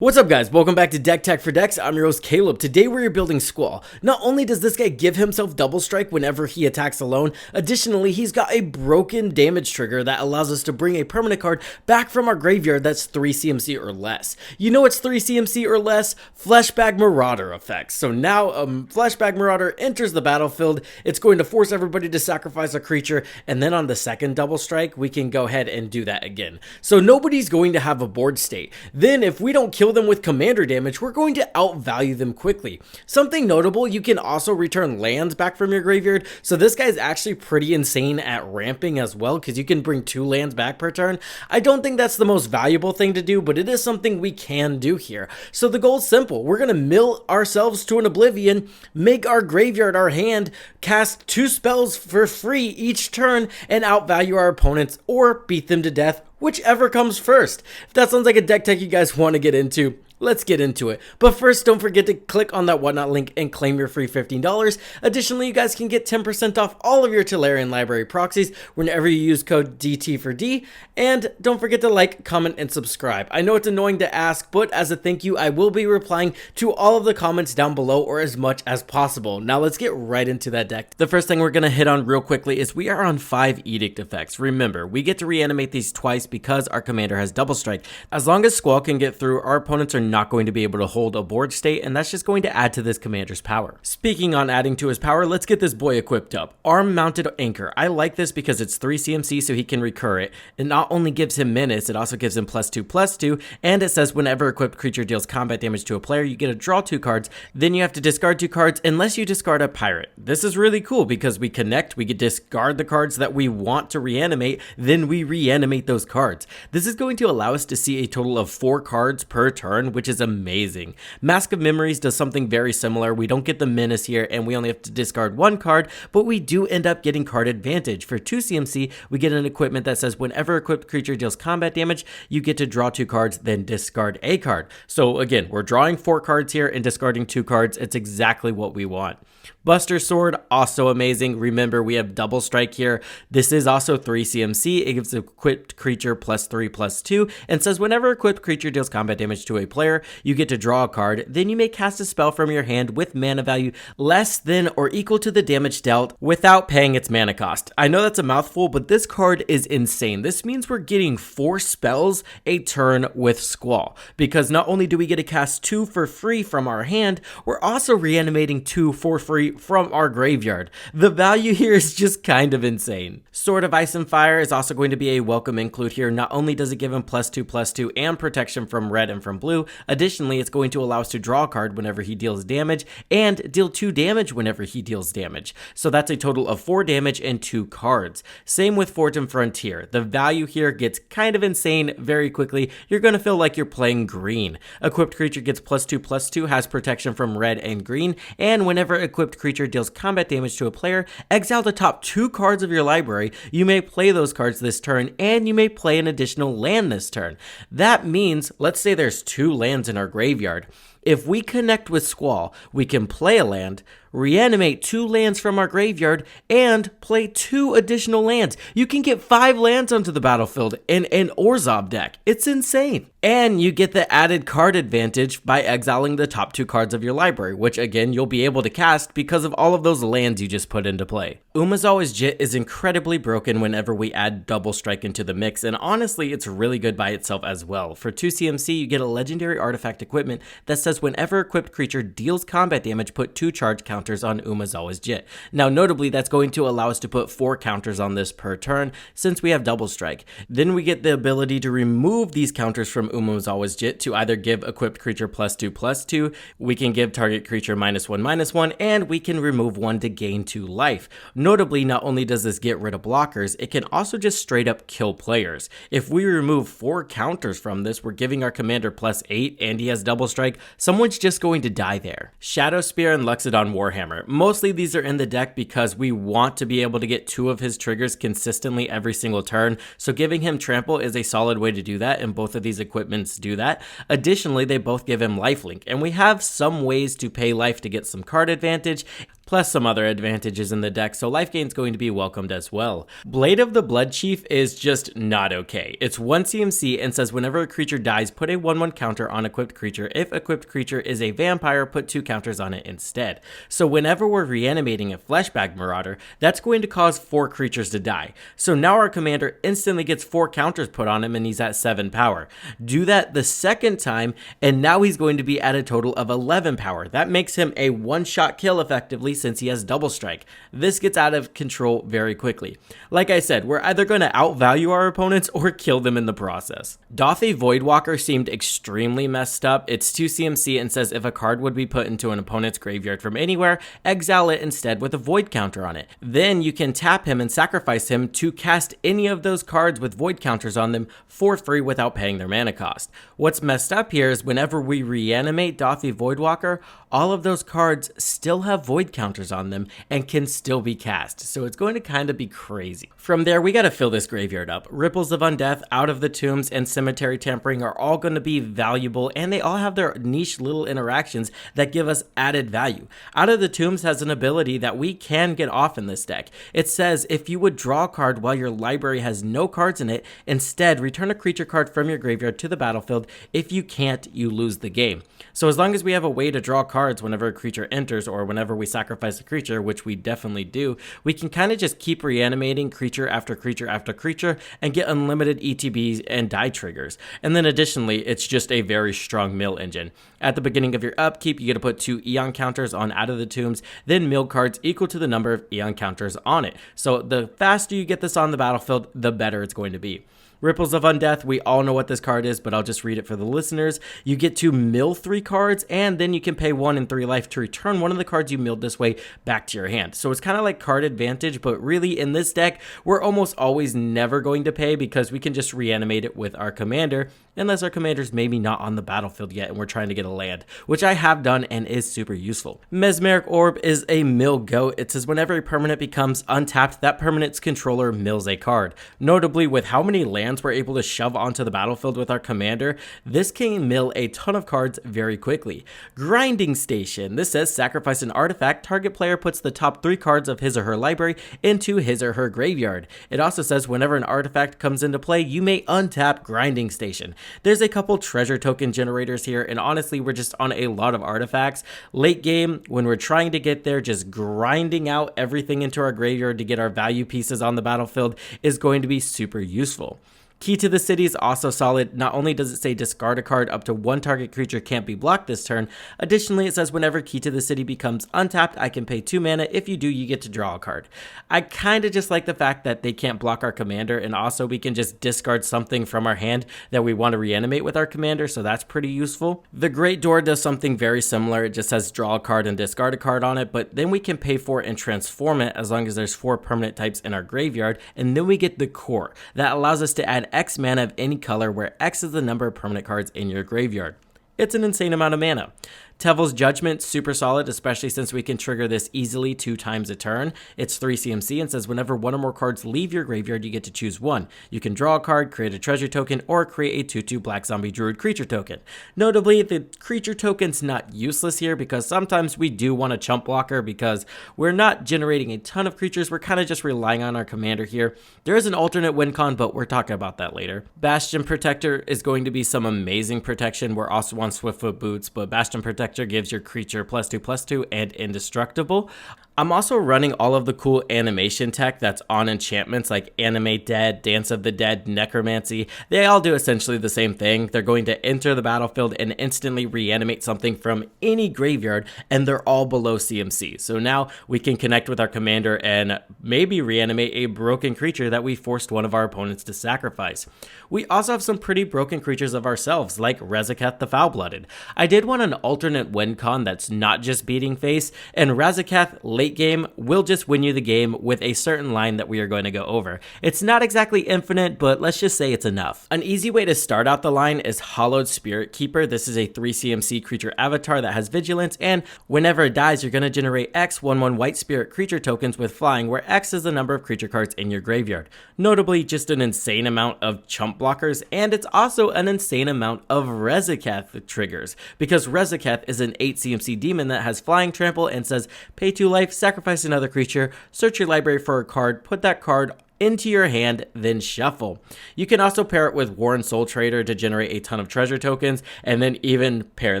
What's up guys, welcome back to Deck Tech for Decks. I'm your host Caleb. Today we're building Squall. Not only does this guy give himself double strike whenever he attacks alone, additionally he's got a broken damage trigger that allows us to bring a permanent card back from our graveyard that's 3 CMC or less. You know it's 3 CMC or less? Flashback Marauder effects. So now Flashback Marauder enters the battlefield, it's going to force everybody to sacrifice a creature, and then on the second double strike we can go ahead and do that again. So nobody's going to have a board state. Then if we don't kill them with commander damage, we're going to outvalue them quickly. Something notable, you can also return lands back from your graveyard, so this guy's actually pretty insane at ramping as well, because you can bring 2 lands back per turn. I don't think that's the most valuable thing to do, but it is something we can do here. So the goal is simple. We're going to mill ourselves to an oblivion, make our graveyard our hand, cast 2 spells for free each turn, and outvalue our opponents or beat them to death, whichever comes first. If that sounds like a deck tech you guys want to get into, let's get into it. But first, don't forget to click on that whatnot link and claim your free $15. Additionally, you guys can get 10% off all of your Tolarian library proxies whenever you use code DT4D. And don't forget to like, comment, and subscribe. I know it's annoying to ask, but as a thank you, I will be replying to all of the comments down below, or as much as possible. Now let's get right into that deck. The first thing we're going to hit on real quickly is we are on 5 Edict effects. Remember, we get to reanimate these twice because our commander has double strike. As long as Squall can get through, our opponents are not going to be able to hold a board state, and that's just going to add to this commander's power. Speaking on adding to his power, let's get this boy equipped up. Arm Mounted Anchor. I like this because it's 3 CMC, so he can recur it. It not only gives him menace, it also gives him +2/+2, and it says whenever equipped creature deals combat damage to a player, you get to draw 2 cards, then you have to discard 2 cards unless you discard a pirate. This is really cool because we connect, we can discard the cards that we want to reanimate, then we reanimate those cards. This is going to allow us to see a total of 4 cards per turn, which is amazing. Mask of Memories does something very similar. We don't get the menace here, and we only have to discard 1 card, but we do end up getting card advantage. For 2 CMC, we get an equipment that says whenever equipped creature deals combat damage, you get to draw 2 cards, then discard a card. So again, we're drawing 4 cards here and discarding 2 cards. It's exactly what we want. Buster Sword, also amazing. Remember, we have double strike here. This is also 3 CMC. It gives equipped creature +3/+2 and says whenever equipped creature deals combat damage to a player, you get to draw a card. Then you may cast a spell from your hand with mana value less than or equal to the damage dealt without paying its mana cost. I know that's a mouthful, but this card is insane. This means we're getting 4 spells a turn with Squall, because not only do we get to cast 2 for free from our hand, we're also reanimating 2 for free from our graveyard. The value here is just kind of insane. Sword of Ice and Fire is also going to be a welcome include here. Not only does it give him +2/+2 and protection from red and from blue, additionally it's going to allow us to draw a card whenever he deals damage and deal 2 damage whenever he deals damage. So that's a total of 4 damage and 2 cards. Same with Forge and Frontier. The value here gets kind of insane very quickly. You're going to feel like you're playing green. Equipped creature gets +2/+2, has protection from red and green, and whenever equipped creature deals combat damage to a player, exile the top 2 cards of your library. You may play those cards this turn, and you may play an additional land this turn. That means, let's say there's 2 lands in our graveyard. If we connect with Squall, we can play a land, reanimate 2 lands from our graveyard, and play 2 additional lands. You can get 5 lands onto the battlefield in an Orzhov deck. It's insane. And you get the added card advantage by exiling the top 2 cards of your library, which again, you'll be able to cast because of all of those lands you just put into play. Umezawa's Jit is incredibly broken whenever we add double strike into the mix, and honestly, it's really good by itself as well. For 2 CMC, you get a legendary artifact equipment that says whenever equipped creature deals combat damage, put 2 charge counters on Umezawa's Jit. Now, notably, that's going to allow us to put 4 counters on this per turn since we have double strike. Then we get the ability to remove these counters from Umezawa's Jit to either give equipped creature +2/+2, we can give target creature -1/-1, and we can remove 1 to gain 2 life. Notably, not only does this get rid of blockers, it can also just straight up kill players. If we remove 4 counters from this, we're giving our commander +8 and he has double strike, someone's just going to die there. Shadow Spear and Luxodon Warhammer. Mostly these are in the deck because we want to be able to get 2 of his triggers consistently every single turn, so giving him trample is a solid way to do that, and both of these equipments do that. Additionally, they both give him lifelink, and we have some ways to pay life to get some card advantage. plus some other advantages in the deck, so life gain is going to be welcomed as well. Blade of the Blood Chief is just not okay. It's 1 CMC and says whenever a creature dies, put a 1/1 counter on equipped creature. If equipped creature is a vampire, put 2 counters on it instead. So whenever we're reanimating a Fleshbag Marauder, that's going to cause 4 creatures to die. So now our commander instantly gets 4 counters put on him and he's at 7 power. Do that the second time and now he's going to be at a total of 11 power. That makes him a one-shot kill effectively since he has double strike. This gets out of control very quickly. Like I said, we're either going to outvalue our opponents or kill them in the process. Dauthe Voidwalker seemed extremely messed up. It's 2 CMC and says if a card would be put into an opponent's graveyard from anywhere, exile it instead with a void counter on it. Then you can tap him and sacrifice him to cast any of those cards with void counters on them for free without paying their mana cost. What's messed up here is whenever we reanimate Dauthe Voidwalker, all of those cards still have void counters on them and can still be cast, so it's going to kind of be crazy. From there, we got to fill this graveyard up. Ripples of Undeath, Out of the Tombs, and Cemetery Tampering are all going to be valuable, and they all have their niche little interactions that give us added value. Out of the Tombs has an ability that we can get off in this deck. It says if you would draw a card while your library has no cards in it, instead return a creature card from your graveyard to the battlefield. If you can't, you lose the game. So as long as we have a way to draw cards whenever a creature enters or whenever we sacrifice a creature, which we definitely do, we can kind of just keep reanimating creature after creature after creature and get unlimited ETBs and die triggers. And then additionally, it's just a very strong mill engine. At the beginning of your upkeep, you get to put 2 Eon counters on Out of the Tombs, then mill cards equal to the number of Eon counters on it. So the faster you get this on the battlefield, the better it's going to be. Ripples of Undeath, we all know what this card is, but I'll just read it for the listeners. You get to mill 3 cards, and then you can pay 1 and 3 life to return one of the cards you milled this way back to your hand. So it's kind of like card advantage, but really in this deck, we're almost always never going to pay because we can just reanimate it with our commander, unless our commander's maybe not on the battlefield yet and we're trying to get a land, which I have done and is super useful. Mesmeric Orb is a mill goat. It says whenever a permanent becomes untapped, that permanent's controller mills a card. Notably, with how many lands we're able to shove onto the battlefield with our commander, this can mill a ton of cards very quickly. Grinding Station. This says sacrifice an artifact. Target player puts the top 3 cards of his or her library into his or her graveyard. It also says whenever an artifact comes into play, you may untap Grinding Station. There's a couple treasure token generators here, and honestly, we're just on a lot of artifacts. Late game, when we're trying to get there, just grinding out everything into our graveyard to get our value pieces on the battlefield is going to be super useful. Key to the City is also solid. Not only does it say discard a card up to 1 target creature can't be blocked this turn, additionally it says whenever Key to the City becomes untapped, I can pay 2 mana. If you do, you get to draw a card. I kind of just like the fact that they can't block our commander, and also we can just discard something from our hand that we want to reanimate with our commander, so that's pretty useful. The Great Door does something very similar. It just says draw a card and discard a card on it, but then we can pay for it and transform it as long as there's 4 permanent types in our graveyard, and then we get the Core. That allows us to add X mana of any color, where X is the number of permanent cards in your graveyard. It's an insane amount of mana. Tevil's Judgment, super solid, especially since we can trigger this easily 2 times a turn. It's 3 CMC and says whenever 1 or more cards leave your graveyard, you get to choose 1. You can draw a card, create a treasure token, or create a 2/2 Black Zombie Druid creature token. Notably, the creature token's not useless here because sometimes we do want a chump blocker because we're not generating a ton of creatures. We're kind of just relying on our commander here. There is an alternate win con, but we're talking about that later. Bastion Protector is going to be some amazing protection. We're also on Swiftfoot Boots, but Bastion Protector gives your creature +2/+2 and indestructible. I'm also running all of the cool animation tech that's on enchantments like Animate Dead, Dance of the Dead, Necromancy. They all do essentially the same thing. They're going to enter the battlefield and instantly reanimate something from any graveyard, and they're all below CMC. So now we can connect with our commander and maybe reanimate a broken creature that we forced one of our opponents to sacrifice. We also have some pretty broken creatures of ourselves, like Razaketh the Foul-Blooded. I did want an alternate win con that's not just beating face, and Razaketh late game will just win you the game with a certain line that we are going to go over. It's not exactly infinite, but let's just say it's enough. An easy way to start out the line is Hallowed Spirit Keeper. This is a 3 CMC creature avatar that has vigilance, and whenever it dies, you're going to generate X 1/1 white spirit creature tokens with flying, where X is the number of creature cards in your graveyard. Notably, just an insane amount of chump blockers, and it's also an insane amount of Razaketh triggers, because Razaketh is an 8 CMC demon that has flying, trample, and says pay 2 life, sacrifice another creature, search your library for a card, put that card into your hand, then shuffle. You can also pair it with War and Soul Trader to generate a ton of treasure tokens, and then even pair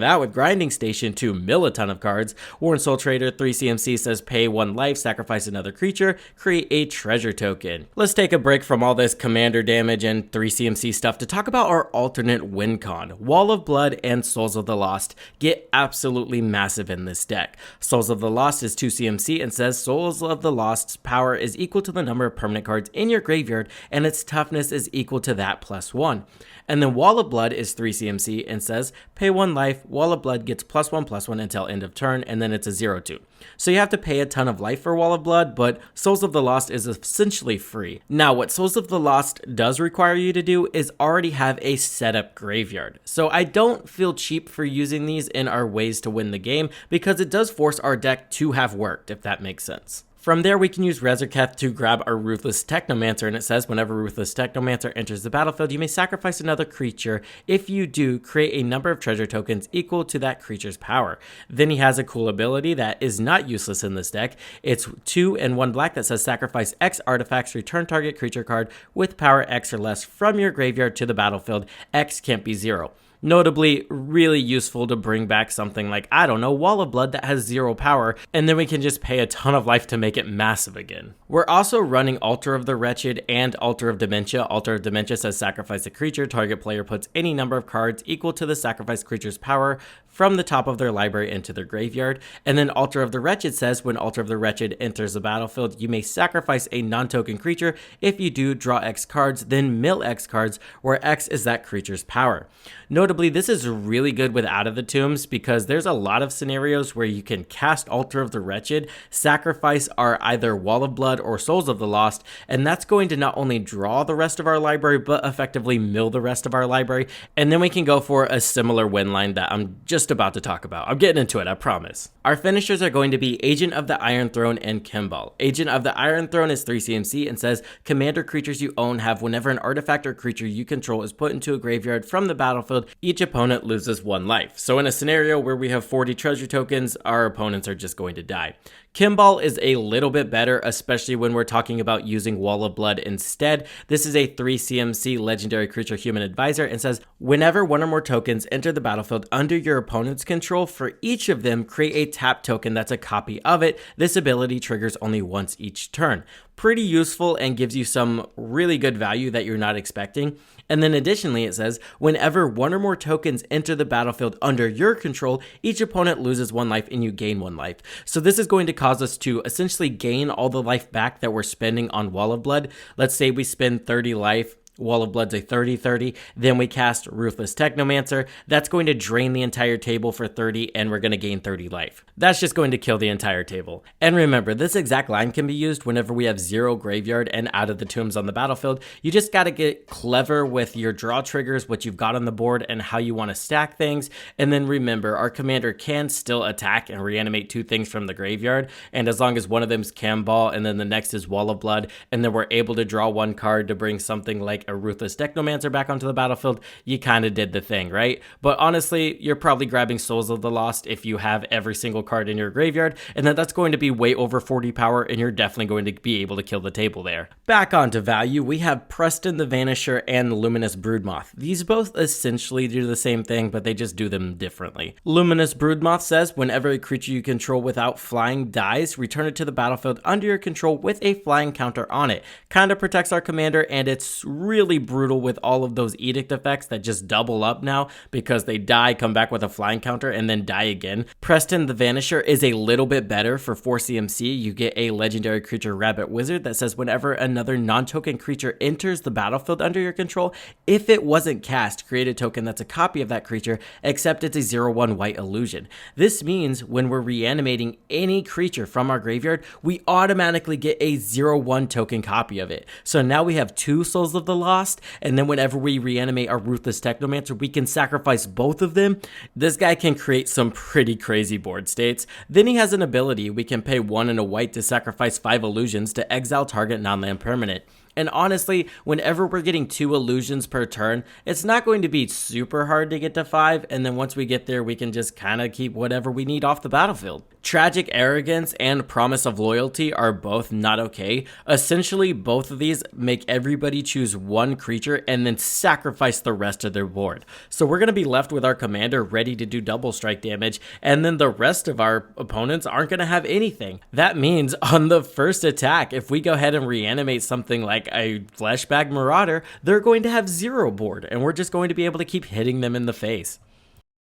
that with Grinding Station to mill a ton of cards. War and Soul Trader 3 CMC says pay 1 life, sacrifice another creature, create a treasure token. Let's take a break from all this commander damage and 3 CMC stuff to talk about our alternate win con. Wall of Blood and Souls of the Lost get absolutely massive in this deck. Souls of the Lost is 2 CMC and says Souls of the Lost's power is equal to the number of permanent cards in your graveyard, and its toughness is equal to that +1. And then Wall of Blood is 3 CMC and says pay 1 life, Wall of Blood gets +1/+1 until end of turn, and then it's a 0/2. So you have to pay a ton of life for Wall of Blood, but Souls of the Lost is essentially free. Now, what Souls of the Lost does require you to do is already have a setup graveyard. So I don't feel cheap for using these in our ways to win the game, because it does force our deck to have worked, if that makes sense. From there, we can use Resurrect to grab our Ruthless Technomancer, and it says whenever Ruthless Technomancer enters the battlefield, you may sacrifice another creature. If you do, create a number of treasure tokens equal to that creature's power. Then he has a cool ability that is not useless in this deck. It's 2 and 1 black that says sacrifice X artifacts, return target creature card with power X or less from your graveyard to the battlefield. X can't be 0. Notably, really useful to bring back something like, I don't know, Wall of Blood that has 0 power, and then we can just pay a ton of life to make it massive again. We're also running Altar of the Wretched and Altar of Dementia. Altar of Dementia says sacrifice a creature, target player puts any number of cards equal to the sacrificed creature's power from the top of their library into their graveyard. And then Altar of the Wretched says when Altar of the Wretched enters the battlefield, you may sacrifice a non-token creature. If you do, draw X cards, then mill X cards, where X is that creature's power. Notably, this is really good with Out of the Tombs because there's a lot of scenarios where you can cast Altar of the Wretched, sacrifice our either Wall of Blood or Souls of the Lost, and that's going to not only draw the rest of our library, but effectively mill the rest of our library, and then we can go for a similar win line that I'm just about to talk about. I'm getting into it, I promise. Our finishers are going to be Agent of the Iron Throne and Kambal. Agent of the Iron Throne is 3 CMC and says commander creatures you own have whenever an artifact or creature you control is put into a graveyard from the battlefield, each opponent loses 1 life. So in a scenario where we have 40 treasure tokens, our opponents are just going to die. Kambal is a little bit better, especially when we're talking about using Wall of Blood instead. This is a 3 CMC legendary creature human advisor and says whenever 1 or more tokens enter the battlefield under your opponent's control, for each of them create a tap token that's a copy of it. This ability triggers only once each turn. Pretty useful and gives you some really good value that you're not expecting. And then additionally, it says whenever 1 or more tokens enter the battlefield under your control, each opponent loses 1 life and you gain 1 life. So this is going to cause us to essentially gain all the life back that we're spending on Wall of Blood. Let's say we spend 30 life. Wall of Blood's a 30/30, then we cast Ruthless Technomancer. That's going to drain the entire table for 30, and we're going to gain 30 life. That's just going to kill the entire table. And remember, this exact line can be used whenever we have 0 graveyard and Out of the Tombs on the battlefield. You just got to get clever with your draw triggers, what you've got on the board, and how you want to stack things. And then remember, our commander can still attack and reanimate 2 things from the graveyard, and as long as one of them is Kambal, and then the next is Wall of Blood, and then we're able to draw 1 card to bring something like a Ruthless Technomancer back onto the battlefield, you kind of did the thing, right? But honestly, you're probably grabbing Souls of the Lost if you have every single card in your graveyard, and that's going to be way over 40 power, and you're definitely going to be able to kill the table there. Back onto value, we have Preston the Vanisher and Luminous Broodmoth. These both essentially do the same thing, but they just do them differently. Luminous Broodmoth says whenever a creature you control without flying dies, return it to the battlefield under your control with a flying counter on it. Kind of protects our commander, and it's really brutal with all of those Edict effects that just double up now because they die, come back with a flying counter, and then die again. Preston the Vanisher is a little bit better for 4 CMC. You get a legendary creature Rabbit Wizard that says whenever another non-token creature enters the battlefield under your control, if it wasn't cast, create a token that's a copy of that creature, except it's a 0/1 white illusion. This means when we're reanimating any creature from our graveyard, we automatically get a 0/1 token copy of it. So now we have 2 Souls of the Lost, and then whenever we reanimate our Ruthless Technomancer, we can sacrifice both of them. This guy can create some pretty crazy board states. Then he has an ability. We can pay 1 and a white to sacrifice 5 illusions to exile target non-land permanent. And honestly, whenever we're getting 2 illusions per turn, it's not going to be super hard to get to 5, and then once we get there, we can just kind of keep whatever we need off the battlefield. Tragic Arrogance and Promise of Loyalty are both not okay. Essentially, both of these make everybody choose one creature and then sacrifice the rest of their board. So we're going to be left with our commander ready to do double strike damage, and then the rest of our opponents aren't going to have anything. That means on the first attack, if we go ahead and reanimate something like a Fleshbag Marauder, they're going to have 0 board, and we're just going to be able to keep hitting them in the face.